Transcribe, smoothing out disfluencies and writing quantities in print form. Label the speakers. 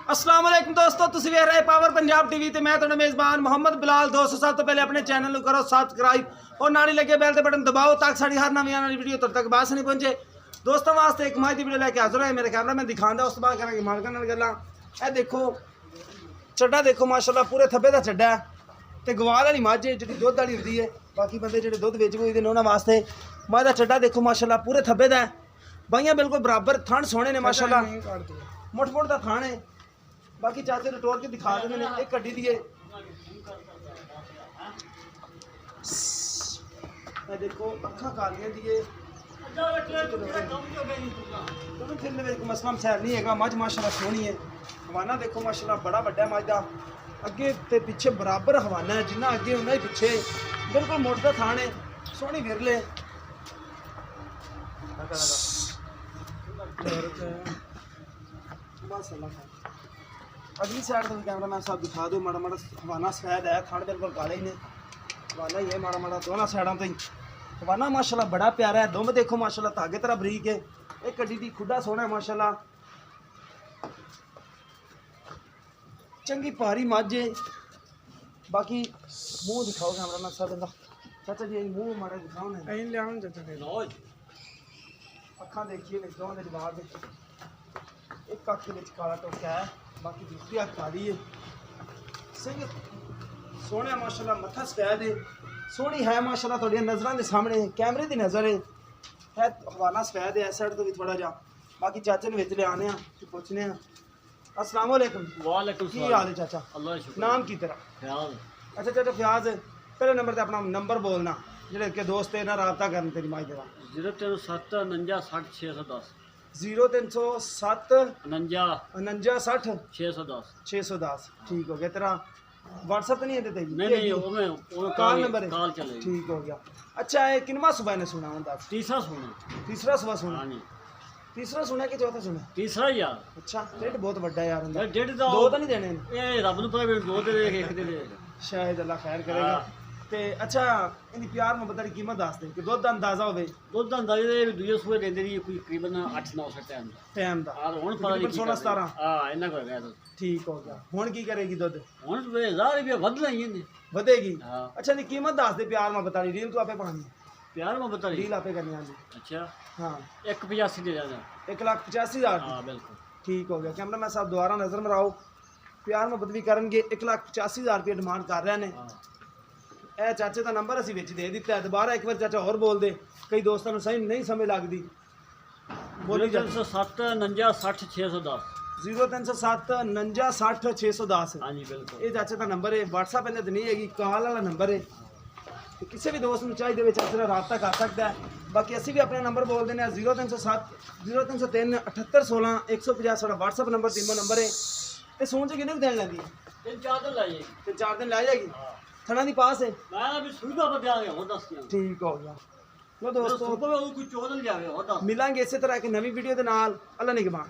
Speaker 1: अस्सलाम वालेकुम दोस्तों, तुसीं वेख रहे पावर पंजाब टीवी ते मैं तुहाडा मेज़बान मोहम्मद बिलाल। दोस्तों सब तो पहले अपने चैनल को करो सब्सक्राइब और नाल लगे बैल के बटन दबाओ ताकि साड़ी हर नवी आने वाली वीडियो तुहाडे तक बास नहीं पहुंचे। दोस्तों वास्ते एक माही दी वीडियो लेके हाजिर है। मेरे कैमरा में दिखांदा उस बाद करांगे मालकां नाल गल्लां। ए देखो चड्डा देखो माशाल्लाह पूरे थब्बे दा चड्डा है ते गवाल वाली मझ है जिहड़ी दुध वाली हुंदी है। बाकी बंदे जिहड़े दुध बेच कोई उन्हां वास्ते मझ दा चड्डा देखो माशाल्लाह पूरे थब्बे दा है। बाइयां बिल्कुल बराबर थण सोहणे ने माशाल्लाह, मुठ मुठ दा थण है। बाकी चाचे ने टोर के दिखा देंगे एक कड्डी दिए देखो अखा कालियां दिए मसला मसैल नहीं है। मझ माशाल्लाह सोहनी है। हवाना देखो माशाल्लाह बड़ा बड़ा मझ का अगे ते पिछे बराबर हवाना है, जिन्ना अगे उन्ना ही पिछे बिल्कुल मुठ दा थान है। सोहनी विरले अगली साइड तो कैमरा मैन साहब दिखा दो माड़ा माड़ा हवाना सफेद है, थान बिल्कुल काले ही ने हवाना ही है माड़ा माड़ा दोनों साइडों तो ही। हवाना माशाल्लाह बड़ा प्यारा है। दुम देखो माशाल्लाह धागे तरह बरीक है। एक कड्डी दी खुदा सोहना है माशाल्लाह, चंगी भारी मझ है। बाकी मुँह दिखाओ कैमरा मैन साहब इनका। चाचा जी मुँह माड़ा दिखाओ ना, अखा देखिए दोनों के जवाब एक अख के काला टोका है, बाकी दूसरी अख काली है। सिंह सोहना माशाल्लाह, मत्था सफेद है, सोहनी है माशाल्लाह। थोड़ी नज़रों के सामने कैमरे की नज़र है हवाना सफेद है। इस साइड तो भी थोड़ा जा। बाकी चाचे ने विच ले आने तो पूछने। अस्सलाम वालेकुम।
Speaker 2: वालेकुम
Speaker 1: की हाल है चाचा?
Speaker 2: अल्लाह का शुक्र।
Speaker 1: नाम की तरह?
Speaker 2: ख्याल।
Speaker 1: अच्छा चाचा फ्याज पहले नंबर ते अपना नंबर बोलना जेह्ड़े के दोस्त है ना रबता करन तेरी माई देवा।
Speaker 2: 037 49 60 610
Speaker 1: 0307
Speaker 2: 49
Speaker 1: 49 60
Speaker 2: 610।
Speaker 1: 610 ठीक हो गया। तेरा व्हाट्सएप नहीं है?
Speaker 2: नहीं वो मैं
Speaker 1: कॉल नंबर है,
Speaker 2: कॉल चलेगी।
Speaker 1: ठीक हो गया। अच्छा है किनवा सुबह ने सुना हूँ?
Speaker 2: तीसरा सुना।
Speaker 1: तीसरा सुबह सुना?
Speaker 2: हाँ जी,
Speaker 1: तीसरा सुना कि चौथा सुना?
Speaker 2: तीसरा यार।
Speaker 1: अच्छा ढिड बहुत बड़ा यार उनका।
Speaker 2: डेढ़ दा
Speaker 1: दो तो नहीं देने
Speaker 2: ये रब नु पता भी दो दे एक दे दे
Speaker 1: शायद अल्लाह खैर करेगा। ते अच्छा इनकी प्यार मोहब्बत की कीमत दस दे कि दुध का अंदाजा होवे।
Speaker 2: दुध दा अंदाजे दे दूजे सूए देंदे दी कोई तकरीबन 8 9 सौ टाइम दा।
Speaker 1: टाइम दा
Speaker 2: और हुन पता नहीं
Speaker 1: 16 17
Speaker 2: हां इतना कर गया तो
Speaker 1: ठीक हो गया। हुन की करेगी दुध?
Speaker 2: हुन 1000 रुपया वध लई ने
Speaker 1: ਵਧੇਗੀ।
Speaker 2: हां
Speaker 1: अच्छा नी कीमत दस दे प्यार मोहब्बत वाली डील तो आपे पानी
Speaker 2: प्यार में बता रही
Speaker 1: डील आपे करनी आंदी।
Speaker 2: अच्छा
Speaker 1: हाँ
Speaker 2: 185 दे जाना।
Speaker 1: 1,85,000
Speaker 2: हां बिल्कुल
Speaker 1: ठीक हो गया। कैमरा मैन साहब दोबारा नजर मराओ। प्यार मोहब्बत भी करनगे। 1,85,000 रुपये डिमांड कर रहे हैं।
Speaker 2: हां
Speaker 1: ਇਹ ਚਾਚੇ ਦਾ ਨੰਬਰ ਅਸੀਂ ਵਿੱਚ ਦੇ ਦਿੱਤਾ ਹੈ। ਦੁਬਾਰਾ ਇੱਕ ਵਾਰ ਚਾਚਾ ਹੋਰ ਬੋਲ ਦੇ, ਕਈ ਦੋਸਤਾਂ ਨੂੰ ਸਹੀ ਨਹੀਂ ਸਮਝ ਲੱਗਦੀ। ਬੋਲੀ ਜਾ
Speaker 2: 037 49 60 610।
Speaker 1: 0307 49 60 610।
Speaker 2: हाँ जी बिल्कुल।
Speaker 1: ਇਹ ਚਾਚੇ ਦਾ ਨੰਬਰ ਹੈ। WhatsApp ਇਹਦੇ ਤੇ ਨਹੀਂ ਹੈਗੀ, ਕਾਲ ਵਾਲਾ ਨੰਬਰ ਹੈ। ਤੇ ਕਿਸੇ ਵੀ ਦੋਸਤ ਨੂੰ ਚਾਹੀਦੇ ਵਿੱਚ ਚਾਚੇ ਨਾਲ ਰਾਬਤਾ ਕਰ ਸਕਦਾ ਹੈ। ਬਾਕੀ ਅਸੀਂ ਵੀ ਆਪਣਾ ਨੰਬਰ ਬੋਲ ਦਿੰਦੇ ਹਾਂ 0307 0303 7816 150 ਸਾਡਾ WhatsApp ਨੰਬਰ ਟੀਮੋ ਨੰਬਰ ਹੈ। ਤੇ ਸੂਣ ਚ ਕਿੰਨੇ ਕੁ ਦਿਨ ਲੈਂਦੀ ਹੈ?
Speaker 2: 3-4 दिन लाइए।
Speaker 1: ਤੇ 4 ਦਿਨ ਲੈ ਜਾਏਗੀ। ਥਣਾ ਦੀ ਪਾਸ ਹੈ?
Speaker 2: मैं अभी सुबह बता गया हो 10 दिन।
Speaker 1: ਠੀਕ ਹੋ ਗਿਆ। ਲੋ ਦੋਸਤੋ
Speaker 2: सुबह में कोई 14 दिन जावे हो 10।
Speaker 1: ਮਿਲਾਂਗੇ ਇਸੇ ਤਰ੍ਹਾਂ ਇੱਕ ਨਵੀਂ ਵੀਡੀਓ ਦੇ ਨਾਲ। ਅੱਲਾ ਨਿਗਹਿਬਾਨ।